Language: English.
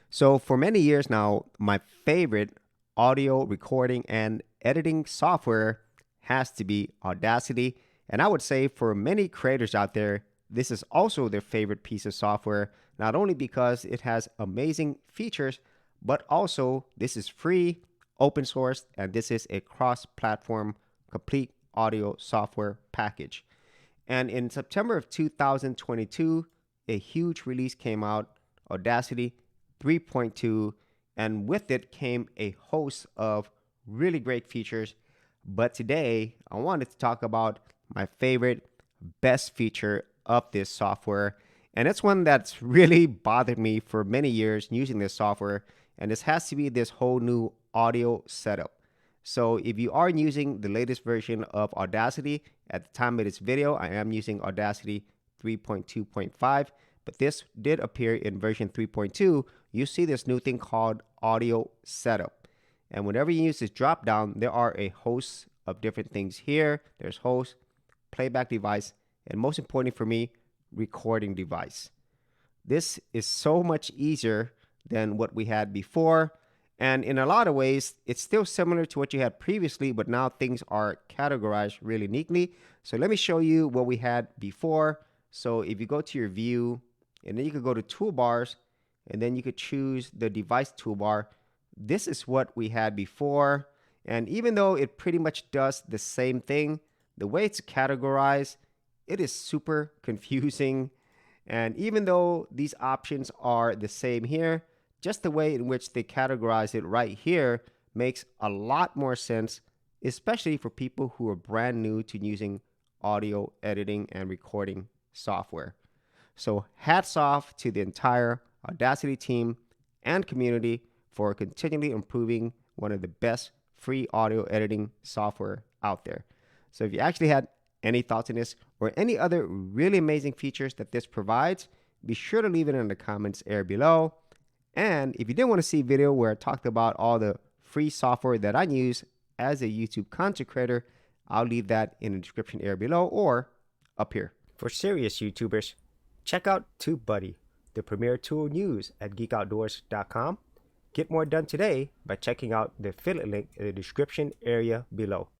So for many years now, my favorite audio recording and editing software has to be Audacity. And I would say for many creators out there, this is also their favorite piece of software, not only because it has amazing features, but also this is free, open source, and this is a cross-platform complete audio software package. And in September of 2022, a huge release came out, Audacity 3.2, and with it came a host of really great features. But today, I wanted to talk about my favorite, best feature of this software. And it's one that's really bothered me for many years using this software. And this has to be this whole new audio setup. So if you are using the latest version of Audacity, at the time of this video, I am using Audacity 3.2.5, but this did appear in version 3.2. You see this new thing called audio setup. And whenever you use this drop down, there are a host of different things here. There's host, playback device, and most importantly for me, recording device. This is so much easier than what we had before. And in a lot of ways, it's still similar to what you had previously, but now things are categorized really neatly. So let me show you what we had before. So if you go to your view, and then you could go to toolbars, and then you could choose the device toolbar. This is what we had before. And even though it pretty much does the same thing, the way it's categorized, it is super confusing. And even though these options are the same here, just the way in which they categorize it right here makes a lot more sense, especially for people who are brand new to using audio editing and recording software. So hats off to the entire Audacity team and community for continually improving one of the best free audio editing software out there. So if you actually had any thoughts on this or any other really amazing features that this provides, be sure to leave it in the comments area below. And if you didn't want to see a video where I talked about all the free software that I use as a YouTube content creator, I'll leave that in the description area below or up here. For serious YouTubers, check out TubeBuddy, the premier tool news at geekoutdoors.com. Get more done today by checking out the affiliate link in the description area below.